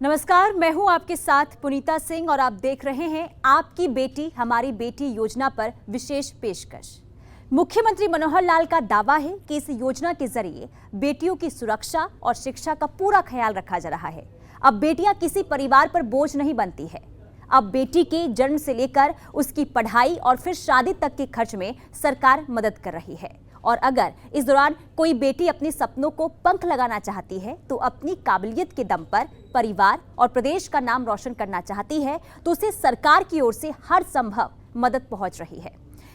नमस्कार, मैं हूं आपके साथ पुनीता सिंह और आप देख रहे हैं आपकी बेटी हमारी बेटी योजना पर विशेष पेशकश। मुख्यमंत्री मनोहर लाल का दावा है कि इस योजना के जरिए बेटियों की सुरक्षा और शिक्षा का पूरा ख्याल रखा जा रहा है। अब बेटियां किसी परिवार पर बोझ नहीं बनती है। अब बेटी के जन्म से लेकर उसकी पढ़ाई और फिर शादी तक के खर्च में सरकार मदद कर रही है। और अगर इस दौरान कोई बेटी अपने सपनों को पंख लगाना चाहती है, तो अपनी काबिलियत के दम पर परिवार और प्रदेश का नाम रोशन करना चाहती है, तो उसे सरकार की ओर से हर संभव मदद पहुंच रही है।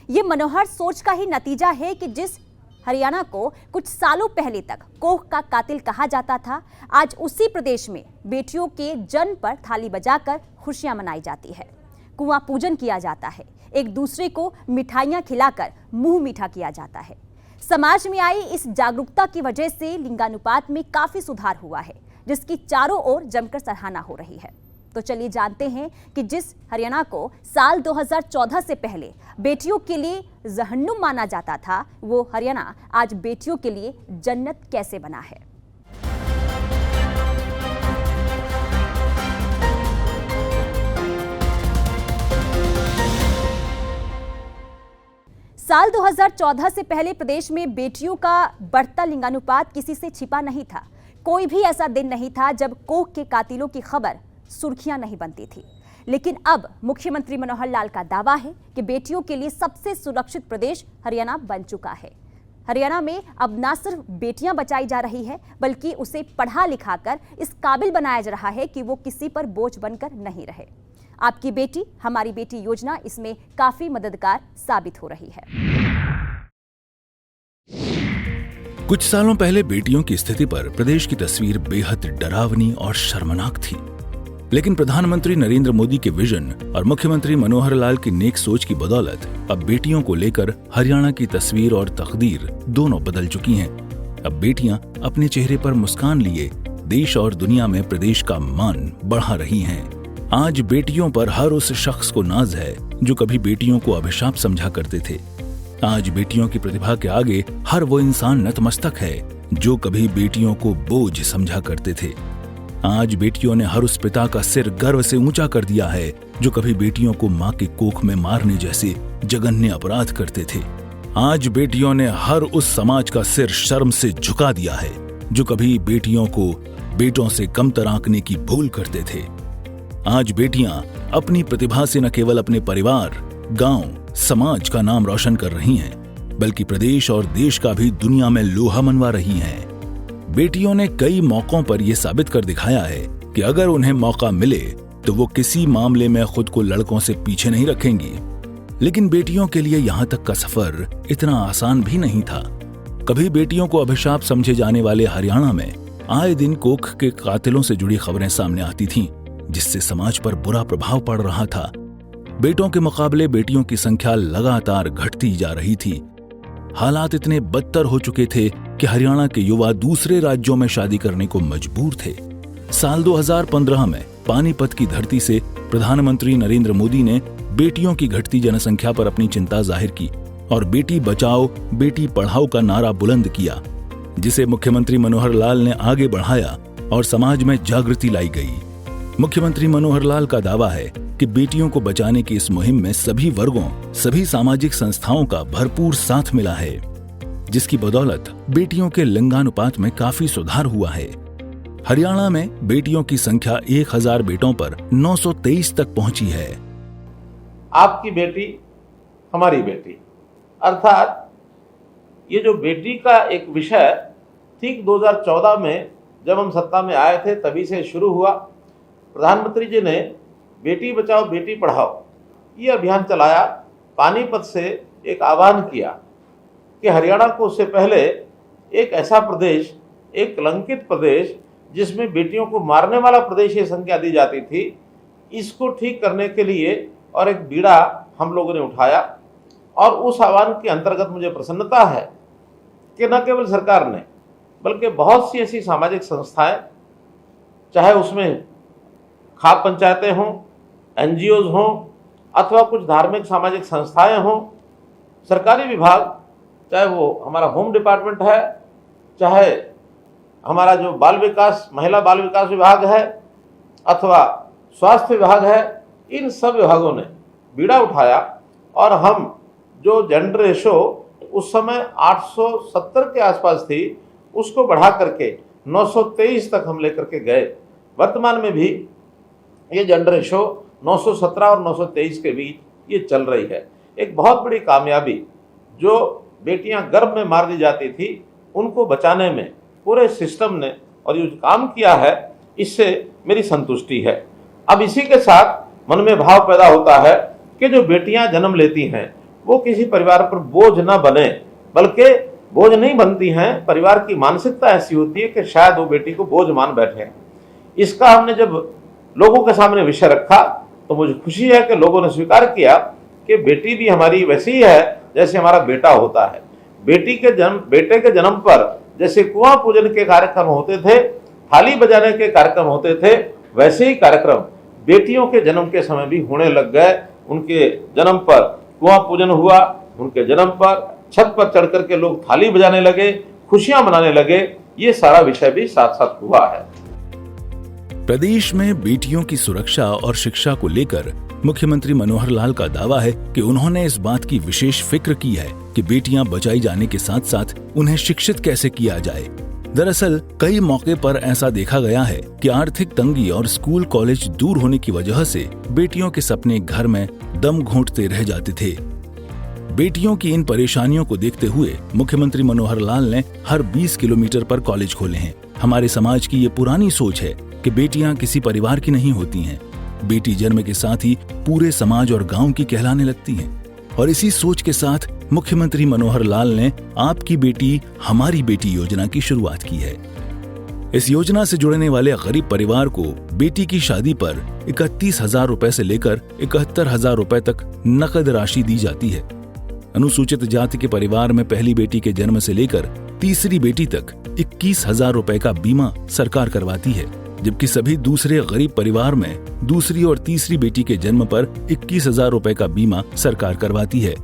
ये मनोहर सोच का ही नतीजा है कि जिस हरियाणा को कुछ सालों पहले तक कोख का कातिल कहा जाता था, आज उसी प्रदेश में बेटियों के जन्म पर थाली बजाकर खुशियां मनाई जाती है, कुआं पूजन किया जाता है, एक दूसरे को मिठाइयां खिलाकर मुंह मीठा किया जाता है। समाज में आई इस जागरूकता की वजह से लिंगानुपात में काफी सुधार हुआ है, जिसकी चारों ओर जमकर सराहना हो रही है। तो चलिए जानते हैं कि जिस हरियाणा को साल 2014 से पहले बेटियों के लिए जहन्नुम माना जाता था, वो हरियाणा आज बेटियों के लिए जन्नत कैसे बना है। साल 2014 से पहले प्रदेश में बेटियों का बढ़ता लिंगानुपात किसी से छिपा नहीं था। कोई भी ऐसा दिन नहीं था जब कोख के कातिलों की खबर सुर्खियां नहीं बनती थी। लेकिन अब मुख्यमंत्री मनोहर लाल का दावा है कि बेटियों के लिए सबसे सुरक्षित प्रदेश हरियाणा बन चुका है। हरियाणा में अब न सिर्फ बेटियां बचाई जा रही है, बल्कि उसे पढ़ा लिखाकर इस काबिल बनाया जा रहा है कि वो किसी पर बोझ बनकर नहीं रहे। आपकी बेटी हमारी बेटी योजना इसमें काफी मददगार साबित हो रही है। कुछ सालों पहले बेटियों की स्थिति पर प्रदेश की तस्वीर बेहद डरावनी और शर्मनाक थी। लेकिन प्रधानमंत्री नरेंद्र मोदी के विजन और मुख्यमंत्री मनोहर लाल की नेक सोच की बदौलत अब बेटियों को लेकर हरियाणा की तस्वीर और तकदीर दोनों बदल चुकी हैं। अब बेटियां अपने चेहरे पर मुस्कान लिए देश और दुनिया में प्रदेश का मान बढ़ा रही हैं। आज बेटियों पर हर उस शख्स को नाज है जो कभी बेटियों को अभिशाप समझा करते थे। आज बेटियों की प्रतिभा के आगे हर वो इंसान नतमस्तक है जो कभी बेटियों को बोझ समझा करते थे। आज बेटियों ने हर उस पिता का सिर गर्व से ऊंचा कर दिया है जो कभी बेटियों को मां के कोख में मारने जैसे जघन्य अपराध करते थे। आज बेटियों ने हर उस समाज का सिर शर्म से झुका दिया है जो कभी बेटियों को बेटों से कमतर आंकने की भूल करते थे। आज बेटियां अपनी प्रतिभा से न केवल अपने परिवार, गांव, समाज का नाम रोशन कर रही हैं, बल्कि प्रदेश और देश का भी दुनिया में लोहा मनवा रही हैं। बेटियों ने कई मौकों पर यह साबित कर दिखाया है कि अगर उन्हें मौका मिले तो वो किसी मामले में खुद को लड़कों से पीछे नहीं रखेंगी। लेकिन बेटियों के लिए यहां तक का सफर इतना आसान भी नहीं था। कभी बेटियों को अभिशाप समझे जाने वाले हरियाणा में आए दिन कोख के कातिलों से जुड़ी खबरें सामने आती थीं, जिससे समाज पर बुरा प्रभाव पड़ रहा था। बेटों के मुकाबले बेटियों की संख्या लगातार घटती जा रही थी। हालात इतने बदतर हो चुके थे कि हरियाणा के युवा दूसरे राज्यों में शादी करने को मजबूर थे। साल 2015 में पानीपत की धरती से प्रधानमंत्री नरेंद्र मोदी ने बेटियों की घटती जनसंख्या पर अपनी चिंता जाहिर की और बेटी बचाओ बेटी पढ़ाओ का नारा बुलंद किया, जिसे मुख्यमंत्री मनोहर लाल ने आगे बढ़ाया और समाज में जागृति लाई गई। मुख्यमंत्री मनोहर लाल का दावा है कि बेटियों को बचाने की इस मुहिम में सभी वर्गों, सभी सामाजिक संस्थाओं का भरपूर साथ मिला है, जिसकी बदौलत बेटियों के लिंगानुपात में काफी सुधार हुआ है। हरियाणा में बेटियों की संख्या 1000 बेटों पर 923 तक पहुंची है। आपकी बेटी हमारी बेटी, अर्थात ये जो बेटी का एक विषय ठीक 2014 में जब हम सत्ता में आए थे तभी से शुरू हुआ। प्रधानमंत्री जी ने बेटी बचाओ बेटी पढ़ाओ ये अभियान चलाया। पानीपत से एक आह्वान किया कि हरियाणा को उससे पहले एक ऐसा प्रदेश, एक कलंकित प्रदेश जिसमें बेटियों को मारने वाला प्रदेश ये संज्ञा दी जाती थी, इसको ठीक करने के लिए और एक बीड़ा हम लोगों ने उठाया। और उस आह्वान के अंतर्गत मुझे प्रसन्नता है कि न केवल सरकार ने बल्कि बहुत सी ऐसी सामाजिक संस्थाएं, चाहे उसमें खाप पंचायतें हों, एनजीओज हों अथवा कुछ धार्मिक सामाजिक संस्थाएं हों, सरकारी विभाग, चाहे वो हमारा होम डिपार्टमेंट है, चाहे हमारा जो बाल विकास, महिला बाल विकास विभाग है, अथवा स्वास्थ्य विभाग है, इन सब विभागों ने बीड़ा उठाया और हम जो जेंडर रेशो उस समय 870 के आसपास थी, उसको बढ़ा करके 923 तक हम लेकर के गए। वर्तमान में भी ये जेंडर रेशो 917 और 923 के बीच ये चल रही है। एक बहुत बड़ी कामयाबी, जो बेटियां गर्भ में मार दी जाती थी उनको बचाने में पूरे सिस्टम ने और ये काम किया है, इससे मेरी संतुष्टि है। अब इसी के साथ मन में भाव पैदा होता है कि जो बेटियां जन्म लेती हैं वो किसी परिवार पर बोझ न बने, बल्कि बोझ नहीं बनती हैं। परिवार की मानसिकता ऐसी होती है कि शायद वो बेटी को बोझ मान बैठे। इसका हमने जब लोगों के सामने विषय रखा तो मुझे खुशी है कि लोगों ने स्वीकार किया कि बेटी भी हमारी वैसी ही है जैसे हमारा बेटा होता है। बेटे के जन्म पर जैसे कुआं पूजन के कार्यक्रम होते थे, थाली बजाने के कार्यक्रम होते थे, वैसे ही कार्यक्रम बेटियों के जन्म के समय भी होने लग गए। उनके जन्म पर कुआं पूजन हुआ, उनके जन्म पर छत पर चढ़ करके लोग थाली बजाने लगे, खुशियां मनाने लगे। ये सारा विषय भी साथ साथ हुआ है। प्रदेश में बेटियों की सुरक्षा और शिक्षा को लेकर मुख्यमंत्री मनोहर लाल का दावा है कि उन्होंने इस बात की विशेष फिक्र की है कि बेटियां बचाई जाने के साथ साथ उन्हें शिक्षित कैसे किया जाए। दरअसल कई मौके पर ऐसा देखा गया है कि आर्थिक तंगी और स्कूल कॉलेज दूर होने की वजह से बेटियों के सपने घर में दम घोंटते रह जाते थे। बेटियों की इन परेशानियों को देखते हुए मुख्यमंत्री मनोहर लाल ने हर 20 किलोमीटर पर कॉलेज खोले हैं। हमारे समाज की ये पुरानी सोच है कि बेटियां किसी परिवार की नहीं होती हैं। बेटी जन्म के साथ ही पूरे समाज और गांव की कहलाने लगती हैं। और इसी सोच के साथ मुख्यमंत्री मनोहर लाल ने आपकी बेटी हमारी बेटी योजना की शुरुआत की है। इस योजना से जुड़ने वाले गरीब परिवार को बेटी की शादी पर 31,000 रुपए से लेकर 71,000 रुपए तक नकद राशि दी जाती है। अनुसूचित जाति के परिवार में पहली बेटी के जन्म से लेकर तीसरी बेटी तक 21,000 रुपए का बीमा सरकार करवाती है, जबकि सभी दूसरे गरीब परिवार में दूसरी और तीसरी बेटी के जन्म पर 21,000 रुपए का बीमा सरकार करवाती है।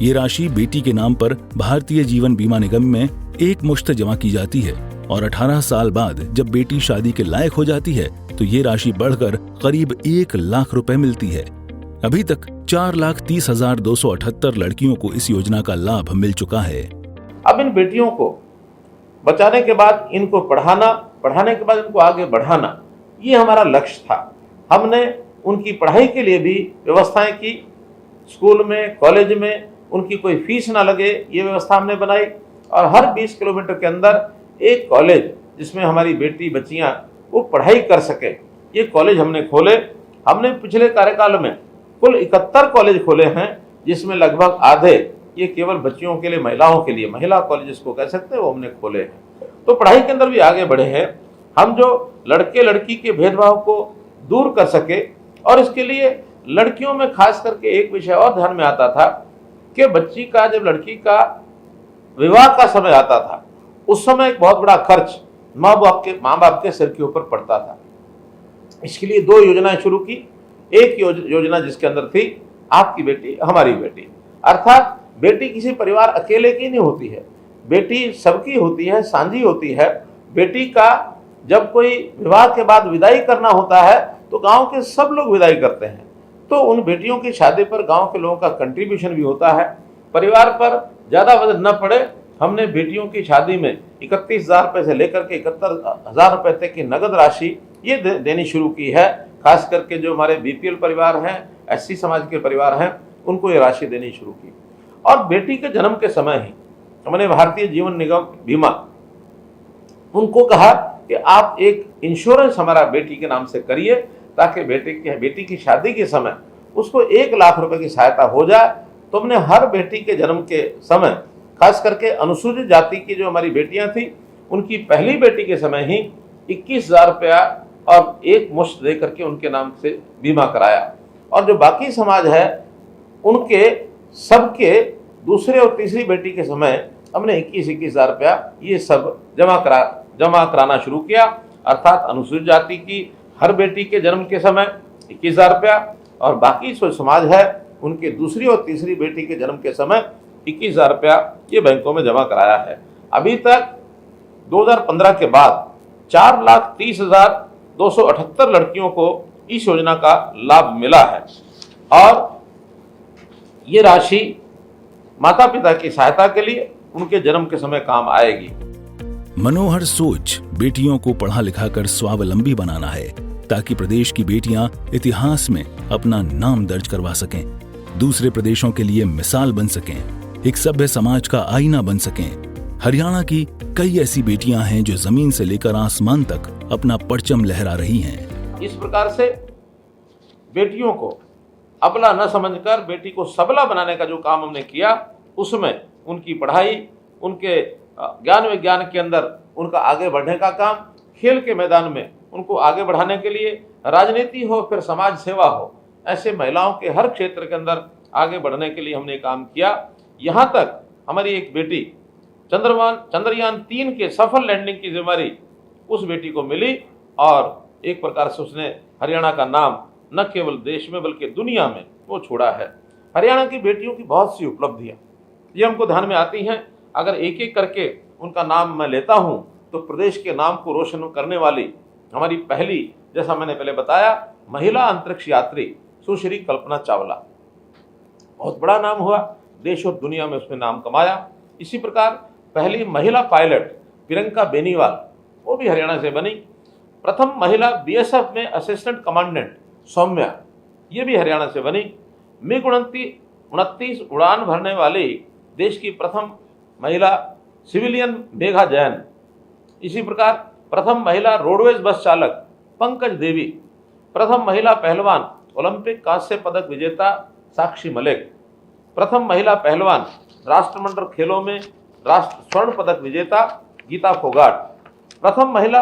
ये राशि बेटी के नाम पर भारतीय जीवन बीमा निगम में एक मुश्त जमा की जाती है और 18 साल बाद जब बेटी शादी के लायक हो जाती है तो ये राशि बढ़कर करीब 1 लाख रुपए मिलती है। अभी तक 4,30,278 लड़कियों को इस योजना का लाभ मिल चुका है। अब इन बेटियों को बचाने के बाद इनको पढ़ाने के बाद इनको आगे बढ़ाना, ये हमारा लक्ष्य था। हमने उनकी पढ़ाई के लिए भी व्यवस्थाएं की। स्कूल में, कॉलेज में उनकी कोई फीस ना लगे, ये व्यवस्था हमने बनाई। और हर 20 किलोमीटर के अंदर एक कॉलेज जिसमें हमारी बेटी बच्चियां वो पढ़ाई कर सके, ये कॉलेज हमने खोले। हमने पिछले कार्यकाल में कुल 71 कॉलेज खोले हैं, जिसमें लगभग आधे ये केवल बच्चियों के लिए, महिलाओं के लिए, महिला कॉलेज जिसको कह सकते हैं, वो हमने खोले हैं। तो पढ़ाई के अंदर भी आगे बढ़े हैं हम, जो लड़के लड़की के भेदभाव को दूर कर सके। और इसके लिए लड़कियों में खास करके एक विषय और ध्यान में आता था कि बच्ची का, जब लड़की का विवाह का समय आता था, उस समय एक बहुत बड़ा खर्च माँ बाप के सिर के ऊपर पड़ता था। इसके लिए 2 योजनाएं शुरू की। एक योजना जिसके अंदर थी आपकी बेटी हमारी बेटी, अर्थात बेटी किसी परिवार अकेले की नहीं होती है, बेटी सबकी होती है, साझी होती है। बेटी का जब कोई विवाह के बाद विदाई करना होता है तो गांव के सब लोग विदाई करते हैं, तो उन बेटियों की शादी पर गांव के लोगों का कंट्रीब्यूशन भी होता है। परिवार पर ज़्यादा वजन न पड़े, हमने बेटियों की शादी में 31,000 रुपये से लेकर के 71,000 रुपये तक की नगद राशि ये देनी शुरू की है। खास करके जो हमारे BPL परिवार हैं, SC समाज के परिवार हैं, उनको ये राशि देनी शुरू की। और बेटी के जन्म के समय ही हमने भारतीय जीवन निगम बीमा उनको कहा कि आप एक इंश्योरेंस हमारा बेटी के नाम से करिए, ताकि बेटी की शादी के समय उसको 1 लाख रुपए की सहायता हो जाए। तो हमने हर बेटी के जन्म के समय, खास करके अनुसूचित जाति की जो हमारी बेटियां थी, उनकी पहली बेटी के समय ही 21,000 रुपया और एक मुश्त दे करके उनके नाम से बीमा कराया। और जो बाकी समाज है उनके सबके दूसरे और तीसरी बेटी के समय हमने 21,000 रुपया ये सब जमा कराना शुरू किया। अर्थात अनुसूचित जाति की हर बेटी के जन्म के समय 21,000 रुपया, और बाकी जो समाज है उनके दूसरी और तीसरी बेटी के जन्म के समय 21,000 रुपया ये बैंकों में जमा कराया है। अभी तक 2015 के बाद 4,30,000 278 लड़कियों को इस योजना का लाभ मिला है और ये राशि माता पिता की सहायता के लिए उनके जन्म के समय काम आएगी। मनोहर सोच बेटियों को पढ़ा लिखा कर स्वावलंबी बनाना है ताकि प्रदेश की बेटियां इतिहास में अपना नाम दर्ज करवा सकें, दूसरे प्रदेशों के लिए मिसाल बन सकें, एक सभ्य समाज का आईना बन सकें। हरियाणा की कई ऐसी बेटियां हैं जो जमीन से लेकर आसमान तक अपना परचम लहरा रही हैं। इस प्रकार से बेटियों को अबला न समझकर बेटी को सबला बनाने का जो काम हमने किया, उसमें उनकी पढ़ाई, उनके ज्ञान विज्ञान के अंदर उनका आगे बढ़ने का काम, खेल के मैदान में उनको आगे बढ़ाने के लिए, राजनीति हो फिर समाज सेवा हो, ऐसे महिलाओं के हर क्षेत्र के अंदर आगे बढ़ने के लिए हमने काम किया। यहाँ तक हमारी एक बेटी चंद्रयान 3 के सफल लैंडिंग की जिम्मेदारी उस बेटी को मिली और एक प्रकार से उसने हरियाणा का नाम न केवल देश में बल्कि दुनिया में वो छोड़ा है। हरियाणा की बेटियों की बहुत सी उपलब्धियां ये हमको ध्यान में आती हैं। अगर एक एक करके उनका नाम मैं लेता हूं तो प्रदेश के नाम को रोशन करने वाली हमारी पहली, जैसा मैंने पहले बताया, महिला अंतरिक्ष यात्री सुश्री कल्पना चावला, बहुत बड़ा नाम हुआ, देश और दुनिया में उसने नाम कमाया। इसी प्रकार पहली महिला पायलट प्रियंका बेनीवाल, वो भी हरियाणा से बनी। प्रथम महिला बीएसएफ में असिस्टेंट कमांडेंट सौम्या, ये भी हरियाणा से बनी। मिग 29 उड़ान भरने वाली देश की प्रथम महिला सिविलियन मेघा जैन। इसी प्रकार प्रथम महिला रोडवेज बस चालक पंकज देवी, प्रथम महिला पहलवान ओलंपिक कांस्य पदक विजेता साक्षी मलिक, प्रथम महिला पहलवान राष्ट्रमंडल खेलों में स्वर्ण पदक विजेता गीता फोगाट, प्रथम महिला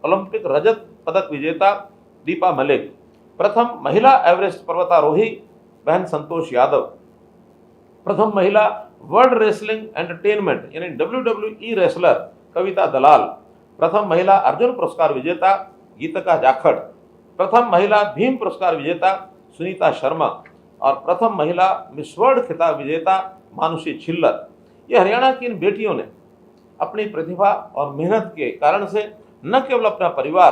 ओलंपिक रजत पदक विजेता दीपा मलिक, प्रथम महिला एवरेस्ट पर्वतारोही बहन संतोष यादव, प्रथम महिला वर्ल्ड रेसलिंग एंटरटेनमेंट यानी WWE रेसलर कविता दलाल, प्रथम महिला अर्जुन पुरस्कार विजेता गीतिका जाखड़, प्रथम महिला भीम पुरस्कार विजेता सुनीता शर्मा और प्रथम महिला मिस वर्ल्ड खिताब विजेता मानुषी छिल्लर। ये हरियाणा की इन बेटियों ने अपनी प्रतिभा और मेहनत के कारण से न केवल अपना परिवार,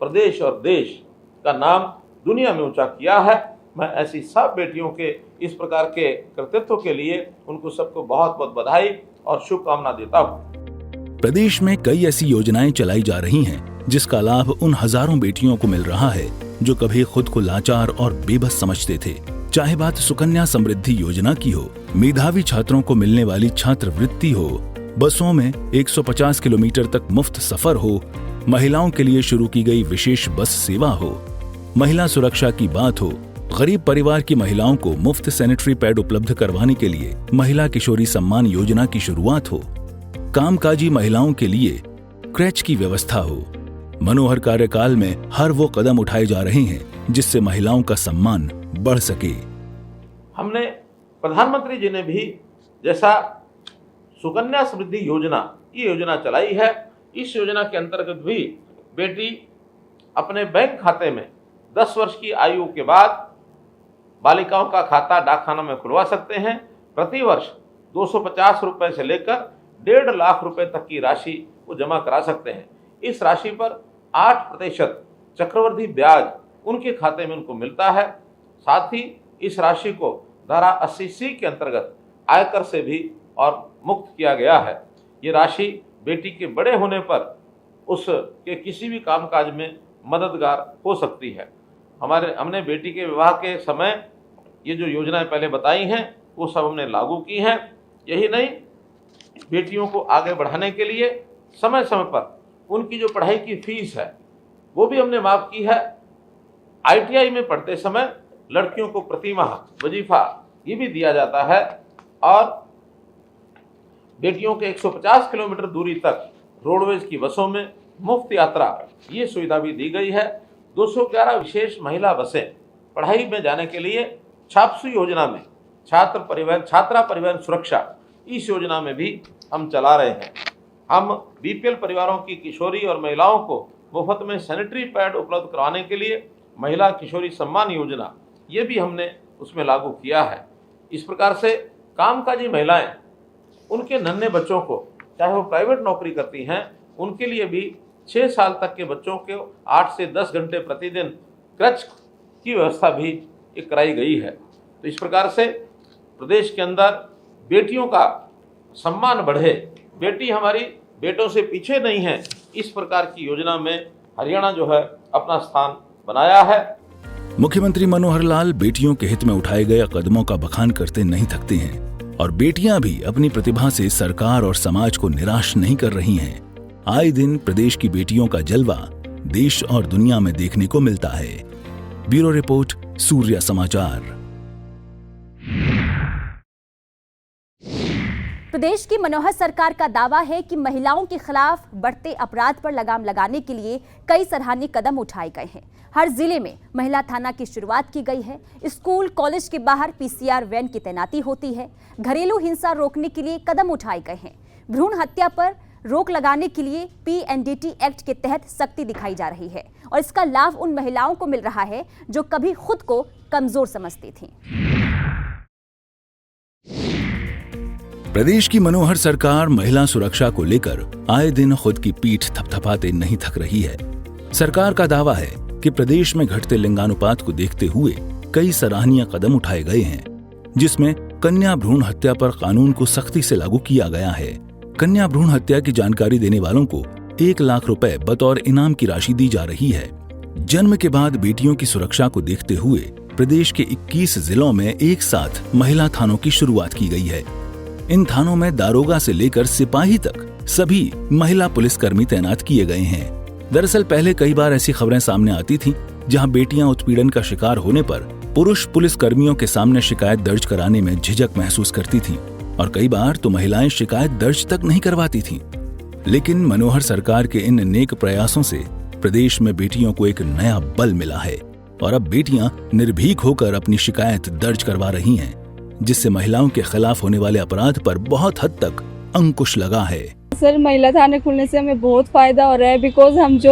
प्रदेश और देश का नाम दुनिया में ऊंचा किया है। मैं ऐसी सब बेटियों के इस प्रकार के कृतित्व के लिए उनको सबको बहुत बहुत बधाई और शुभकामना देता हूँ। प्रदेश में कई ऐसी योजनाएं चलाई जा रही हैं जिसका लाभ उन हजारों बेटियों को मिल रहा है जो कभी खुद को लाचार और बेबस समझते थे। चाहे बात सुकन्या समृद्धि योजना की हो, मेधावी छात्रों को मिलने वाली छात्रवृत्ति हो, बसों में 150 किलोमीटर तक मुफ्त सफर हो, महिलाओं के लिए शुरू की गई विशेष बस सेवा हो, महिला सुरक्षा की बात हो, गरीब परिवार की महिलाओं को मुफ्त सैनिटरी पैड उपलब्ध करवाने के लिए महिला किशोरी सम्मान योजना की शुरुआत हो, कामकाजी महिलाओं के लिए क्रैच की व्यवस्था हो। मनोहर कार्यकाल में हर वो कदम उठाए जा रहे हैं जिससे महिलाओं का सम्मान बढ़ सके। हमने प्रधानमंत्री जी ने भी जैसा सुकन्या समृद्धि योजना, ये योजना चलाई है, इस योजना के अंतर्गत भी बेटी अपने बैंक खाते में 10 वर्ष की आयु के बाद बालिकाओं का खाता डाकखाना में खुलवा सकते हैं। प्रति वर्ष 250 रुपए से लेकर 1.5 लाख रुपए तक की राशि वो जमा करा सकते हैं। इस राशि पर 8% चक्रवृद्धि ब्याज उनके खाते में उनको मिलता है। साथ ही इस राशि को धारा 80C के अंतर्गत आयकर से भी और मुक्त किया गया है। ये राशि बेटी के बड़े होने पर उसके किसी भी कामकाज में मददगार हो सकती है। हमने बेटी के विवाह के समय ये जो योजनाएं पहले बताई हैं वो सब हमने लागू की हैं। यही नहीं, बेटियों को आगे बढ़ाने के लिए समय समय पर उनकी जो पढ़ाई की फीस है वो भी हमने माफ़ की है। ITI में पढ़ते समय लड़कियों को प्रति माह वजीफा ये भी दिया जाता है और बेटियों के 150 किलोमीटर दूरी तक रोडवेज की बसों में मुफ्त यात्रा ये सुविधा भी दी गई है। 211 विशेष महिला बसें पढ़ाई में जाने के लिए छापसू योजना में छात्रा परिवहन सुरक्षा इस योजना में भी हम चला रहे हैं। हम BPL परिवारों की किशोरी और महिलाओं को मुफ्त में सैनिटरी पैड उपलब्ध करवाने के लिए महिला किशोरी सम्मान योजना ये भी हमने उसमें लागू किया है। इस प्रकार से कामकाजी महिलाएं उनके नन्हे बच्चों को, चाहे वो प्राइवेट नौकरी करती हैं, उनके लिए भी 6 साल तक के बच्चों को 8 से 10 घंटे प्रतिदिन क्रच की व्यवस्था भी कराई गई है। तो इस प्रकार से प्रदेश के अंदर बेटियों का सम्मान बढ़े, बेटी हमारी बेटों से पीछे नहीं है, इस प्रकार की योजना में हरियाणा जो है अपना स्थान बनाया है। मुख्यमंत्री मनोहर लाल बेटियों के हित में उठाए गए कदमों का बखान करते नहीं थकते हैं और बेटियां भी अपनी प्रतिभा से सरकार और समाज को निराश नहीं कर रही हैं। आए दिन प्रदेश की बेटियों का जलवा देश और दुनिया में देखने को मिलता है। ब्यूरो रिपोर्ट, सूर्य समाचार। प्रदेश की मनोहर सरकार का दावा है कि महिलाओं के खिलाफ बढ़ते अपराध पर लगाम लगाने के लिए कई सराहनीय कदम उठाए गए हैं। हर जिले में महिला थाना की शुरुआत की गई है। स्कूल कॉलेज के बाहर पीसीआर वैन की तैनाती होती है। घरेलू हिंसा रोकने के लिए कदम उठाए गए हैं। भ्रूण हत्या पर रोक लगाने के लिए PNDT एक्ट के तहत सख्ती दिखाई जा रही है और इसका लाभ उन महिलाओं को मिल रहा है जो कभी खुद को कमजोर समझती थीं। प्रदेश की मनोहर सरकार महिला सुरक्षा को लेकर आए दिन खुद की पीठ थपथपाते नहीं थक रही है। सरकार का दावा है कि प्रदेश में घटते लिंगानुपात को देखते हुए कई सराहनीय कदम उठाए गए हैं, जिसमें कन्या भ्रूण हत्या पर कानून को सख्ती से लागू किया गया है। कन्या भ्रूण हत्या की जानकारी देने वालों को 1 लाख रुपए बतौर इनाम की राशि दी जा रही है। जन्म के बाद बेटियों की सुरक्षा को देखते हुए प्रदेश के 21 जिलों में एक साथ महिला थानों की शुरुआत की गई है। इन थानों में दारोगा से लेकर सिपाही तक सभी महिला पुलिसकर्मी तैनात किए गए हैं। दरअसल पहले कई बार ऐसी खबरें सामने आती थीं, जहां बेटियां उत्पीड़न का शिकार होने पर पुरुष पुलिसकर्मियों के सामने शिकायत दर्ज कराने में झिझक महसूस करती थीं और कई बार तो महिलाएं शिकायत दर्ज तक नहीं करवाती थीं। लेकिन मनोहर सरकार के इन नेक प्रयासों से प्रदेश में बेटियों को एक नया बल मिला है और अब बेटियां निर्भीक होकर अपनी शिकायत दर्ज करवा रही हैं, जिससे महिलाओं के खिलाफ होने वाले अपराध पर बहुत हद तक अंकुश लगा है। सर, महिला थाने खुलने से हमें बहुत फ़ायदा हो रहा है। बिकॉज हम जो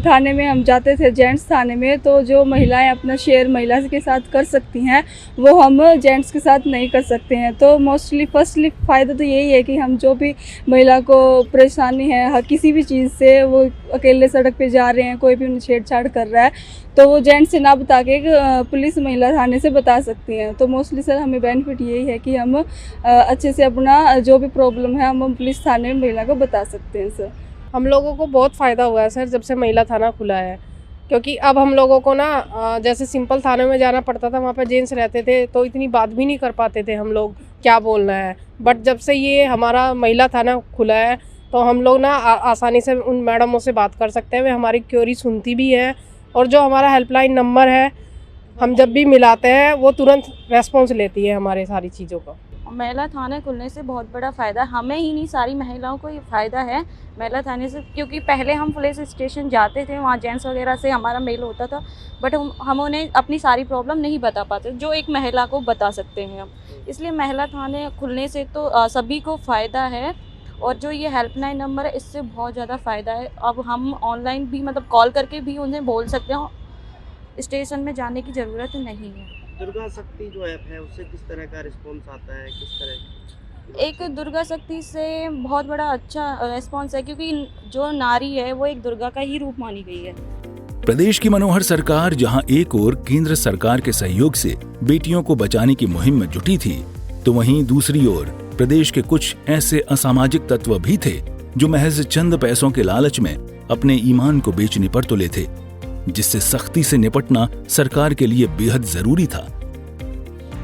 थाने में हम जाते थे जेंट्स थाने में, तो जो महिलाएं अपना शेयर महिला के साथ कर सकती हैं वो हम जेंट्स के साथ नहीं कर सकते हैं। तो मोस्टली फर्स्टली फ़ायदा तो यही है कि हम जो भी महिला को परेशानी है किसी भी चीज़ से, वो अकेले सड़क पे जा रहे हैं, कोई भी उन्हें छेड़छाड़ कर रहा है, तो वो जेंट्स से ना बता के पुलिस महिला थाने से बता सकती हैं। तो मोस्टली सर हमें बेनिफिट यही है कि हम अच्छे से अपना जो भी प्रॉब्लम है हम पुलिस थाने में महिला को बता सकते हैं। सर, हम लोगों को बहुत फ़ायदा हुआ है सर जब से महिला थाना खुला है, क्योंकि अब हम लोगों को ना जैसे सिंपल थाने में जाना पड़ता था, वहाँ पर जेंट्स रहते थे तो इतनी बात भी नहीं कर पाते थे हम लोग क्या बोलना है। बट जब से ये हमारा महिला थाना खुला है तो हम लोग ना आसानी से उन मैडमों से बात कर सकते हैं, वे हमारी क्वेरी सुनती भी है और जो हमारा हेल्पलाइन नंबर है हम जब भी मिलाते हैं वो तुरंत रेस्पॉन्स लेती है हमारे सारी चीज़ों का। महिला थाने खुलने से बहुत बड़ा फ़ायदा हमें ही नहीं, सारी महिलाओं को ये फ़ायदा है महिला थाने से। क्योंकि पहले हम पुलिस स्टेशन जाते थे, वहाँ जेंट्स वगैरह से हमारा मेल होता था, बट हम उन्हें अपनी सारी प्रॉब्लम नहीं बता पाते जो एक महिला को बता सकते हैं हम। इसलिए महिला थाने खुलने से तो सभी को फ़ायदा है और जो ये हेल्पलाइन नंबर है इससे बहुत ज़्यादा फ़ायदा है। अब हम ऑनलाइन भी मतलब कॉल करके भी उन्हें बोल सकते हैं, स्टेशन में जाने की ज़रूरत नहीं है। दुर्गा शक्ति जो ऐप है उससे किस तरह का रिस्पॉन्स आता है, किस तरह? एक दुर्गा शक्ति से बहुत बड़ा अच्छा रिस्पॉन्स है, क्योंकि जो नारी है वो एक दुर्गा का ही रूप मानी गई है। प्रदेश की मनोहर सरकार जहां एक ओर केंद्र सरकार के सहयोग से बेटियों को बचाने की मुहिम में जुटी थी, तो वहीं दूसरी ओर प्रदेश के कुछ ऐसे असामाजिक तत्व भी थे जो महज चंद पैसों के लालच में अपने ईमान को बेचने पर तुले थे, जिससे सख्ती से निपटना सरकार के लिए बेहद जरूरी था।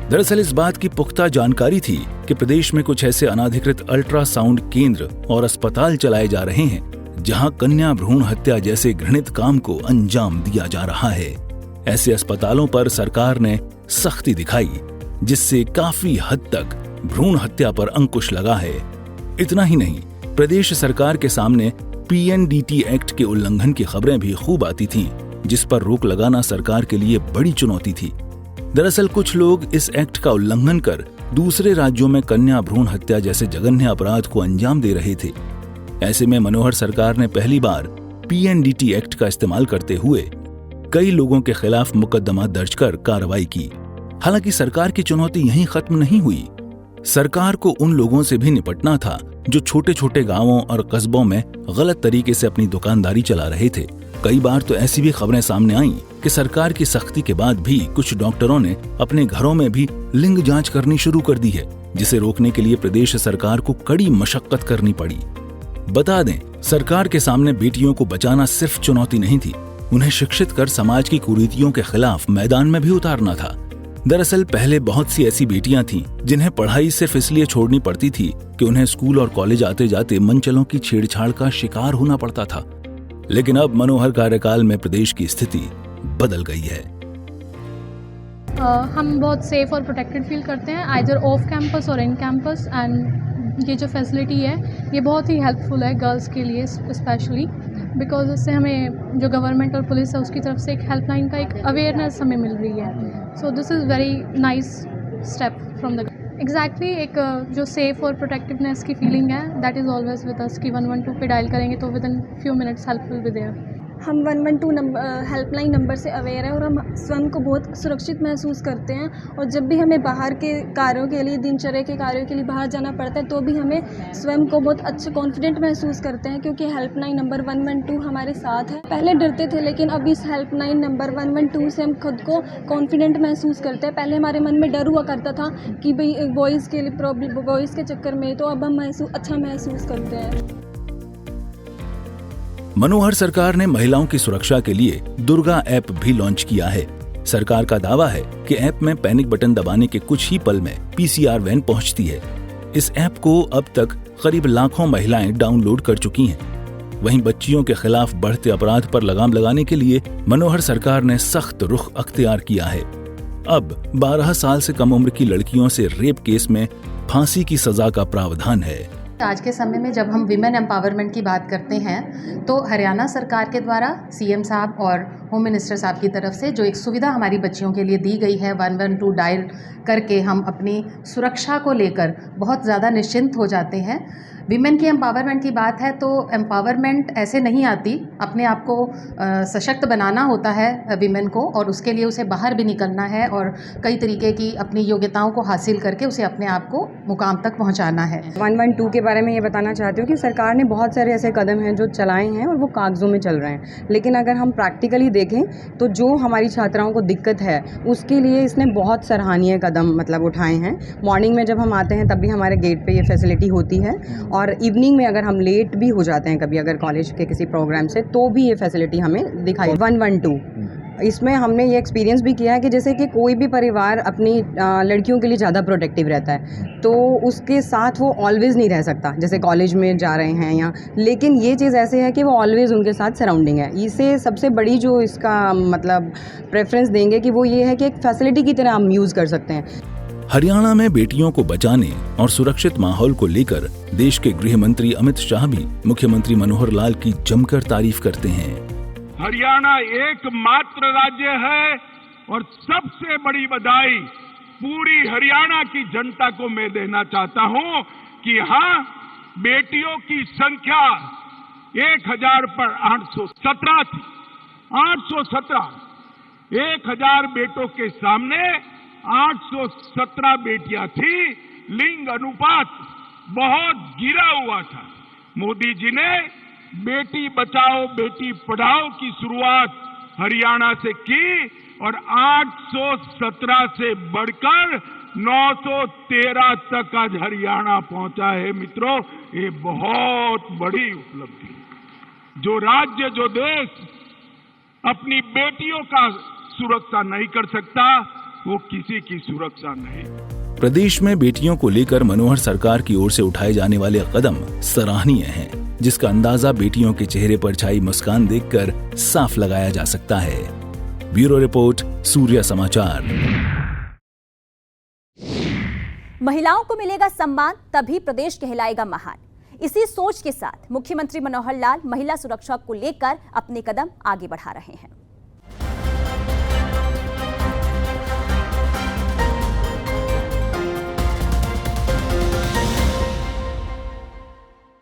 दरअसल इस बात की पुख्ता जानकारी थी कि प्रदेश में कुछ ऐसे अनाधिकृत अल्ट्रासाउंड केंद्र और अस्पताल चलाए जा रहे हैं जहां कन्या भ्रूण हत्या जैसे घृणित काम को अंजाम दिया जा रहा है। ऐसे अस्पतालों पर सरकार ने सख्ती दिखाई, जिससे काफी हद तक भ्रूण हत्या पर अंकुश लगा है। इतना ही नहीं, प्रदेश सरकार के सामने PNDT एक्ट के उल्लंघन की खबरें भी खूब आती थीं, जिस पर रोक लगाना सरकार के लिए बड़ी चुनौती थी। दरअसल कुछ लोग इस एक्ट का उल्लंघन कर दूसरे राज्यों में कन्या भ्रूण हत्या जैसे जघन्य अपराध को अंजाम दे रहे थे। ऐसे में मनोहर सरकार ने पहली बार PNDT एक्ट का इस्तेमाल करते हुए कई लोगों के खिलाफ मुकदमा दर्ज कर कार्रवाई की। हालांकि सरकार की चुनौती यहीं खत्म नहीं हुई। सरकार को उन लोगों से भी निपटना था जो छोटे छोटे गांवों और कस्बों में गलत तरीके से अपनी दुकानदारी चला रहे थे। कई बार तो ऐसी भी खबरें सामने आईं कि सरकार की सख्ती के बाद भी कुछ डॉक्टरों ने अपने घरों में भी लिंग जांच करनी शुरू कर दी है, जिसे रोकने के लिए प्रदेश सरकार को कड़ी मशक्कत करनी पड़ी। बता दें, सरकार के सामने बेटियों को बचाना सिर्फ चुनौती नहीं थी, उन्हें शिक्षित कर समाज की कुरीतियों के खिलाफ मैदान में भी उतारना था। दरअसल पहले बहुत सी ऐसी बेटियां थीं जिन्हें पढ़ाई सिर्फ इसलिए छोड़नी पड़ती थी कि उन्हें स्कूल और कॉलेज आते जाते मनचलों की छेड़छाड़ का शिकार होना पड़ता था। लेकिन अब मनोहर कार्यकाल में प्रदेश की स्थिति बदल गई है। हम बहुत सेफ और प्रोटेक्टेड फील करते हैं, आइदर ऑफ कैंपस और इन कैंपस। एंड ये जो फैसिलिटी है ये बहुत ही हेल्पफुल है गर्ल्स के लिए स्पेशली, बिकॉज इससे हमें जो गवर्नमेंट और पुलिस है उसकी तरफ से एक हेल्पलाइन का एक अवेयरनेस हमें मिल रही है। So this is very nice step from the exactly एक जो सेफ और प्रोटेक्टिवनेस की फीलिंग है that is always with us कि 112 पे डायल करेंगे तो within few minutes help will be there. हम 112 नंबर हेल्पलाइन नंबर से अवेयर हैं और हम स्वयं को बहुत सुरक्षित महसूस करते हैं। और जब भी हमें बाहर के कार्यों के लिए, दिनचर्या के कार्यों के लिए बाहर जाना पड़ता है तो भी हमें स्वयं को बहुत अच्छा कॉन्फिडेंट महसूस करते हैं, क्योंकि हेल्पलाइन नंबर 112 हमारे साथ है। पहले डरते थे लेकिन अब इस हेल्पलाइन नंबर 112 से हम खुद को कॉन्फिडेंट महसूस करते हैं। पहले हमारे मन में डर हुआ करता था कि भाई बॉयज़ के लिए प्रॉब्लम, बॉयज़ के चक्कर में, तो अब हम अच्छा महसूस करते हैं। मनोहर सरकार ने महिलाओं की सुरक्षा के लिए दुर्गा ऐप भी लॉन्च किया है। सरकार का दावा है कि ऐप में पैनिक बटन दबाने के कुछ ही पल में पीसीआर वैन पहुंचती है। इस ऐप को अब तक करीब लाखों महिलाएं डाउनलोड कर चुकी हैं। वहीं बच्चियों के खिलाफ बढ़ते अपराध पर लगाम लगाने के लिए मनोहर सरकार ने सख्त रुख अख्तियार किया है। अब 12 साल से कम उम्र की लड़कियों से रेप केस में फांसी की सजा का प्रावधान है। आज के समय में जब हम विमेन एम्पावरमेंट की बात करते हैं तो हरियाणा सरकार के द्वारा सीएम साहब और होम मिनिस्टर साहब की तरफ से जो एक सुविधा हमारी बच्चियों के लिए दी गई है, 112 डायल करके हम अपनी सुरक्षा को लेकर बहुत ज़्यादा निश्चिंत हो जाते हैं। विमेन की एम्पावरमेंट की बात है तो एम्पावरमेंट ऐसे नहीं आती, अपने आप को सशक्त बनाना होता है विमेन को, और उसके लिए उसे बाहर भी निकलना है और कई तरीके की अपनी योग्यताओं को हासिल करके उसे अपने आप को मुकाम तक पहुंचाना है। 112 के बारे में ये बताना चाहती हूँ कि सरकार ने बहुत सारे ऐसे कदम हैं जो चलाए हैं और वो कागज़ों में चल रहे हैं, लेकिन अगर हम प्रैक्टिकली देखें तो जो हमारी छात्राओं को दिक्कत है उसके लिए इसने बहुत सराहनीय कदम उठाए हैं। मॉर्निंग में जब हम आते हैं तब भी हमारे गेट पे ये फैसिलिटी होती है, और इवनिंग में अगर हम लेट भी हो जाते हैं कभी अगर कॉलेज के किसी प्रोग्राम से तो भी ये फैसिलिटी हमें दिखाई। 112 इसमें हमने ये एक्सपीरियंस भी किया है कि जैसे कि कोई भी परिवार अपनी लड़कियों के लिए ज़्यादा प्रोटेक्टिव रहता है तो उसके साथ वो ऑलवेज़ नहीं रह सकता, जैसे कॉलेज में जा रहे हैं या, लेकिन ये चीज़ ऐसे है कि वो ऑलवेज़ उनके साथ सराउंडिंग है। इसे सबसे बड़ी जो इसका प्रेफरेंस देंगे कि वो ये है कि एक फैसिलिटी की तरह हम यूज़ कर सकते हैं। हरियाणा में बेटियों को बचाने और सुरक्षित माहौल को लेकर देश के गृह मंत्री अमित शाह भी मुख्यमंत्री मनोहर लाल की जमकर तारीफ करते हैं। हरियाणा एकमात्र राज्य है और सबसे बड़ी बधाई पूरी हरियाणा की जनता को मैं देना चाहता हूं कि यहाँ बेटियों की संख्या 1000 पर 817 थी। 817 1000 बेटों के सामने 817 बेटियां थी। लिंग अनुपात बहुत गिरा हुआ था। मोदी जी ने बेटी बचाओ बेटी पढ़ाओ की शुरुआत हरियाणा से की और 817 से बढ़कर 913 तक आज हरियाणा पहुंचा है। मित्रों, ये बहुत बड़ी उपलब्धि। जो राज्य, जो देश अपनी बेटियों का सुरक्षा नहीं कर सकता वो किसी की सुरक्षा नहीं। प्रदेश में बेटियों को लेकर मनोहर सरकार की ओर से उठाए जाने वाले कदम सराहनीय हैं, जिसका अंदाजा बेटियों के चेहरे पर छाई मुस्कान देखकर साफ लगाया जा सकता है। ब्यूरो रिपोर्ट, सूर्य समाचार। महिलाओं को मिलेगा सम्मान तभी प्रदेश कहलाएगा महान। इसी सोच के साथ मुख्यमंत्री मनोहर लाल महिला सुरक्षा को लेकर अपने कदम आगे बढ़ा रहे हैं।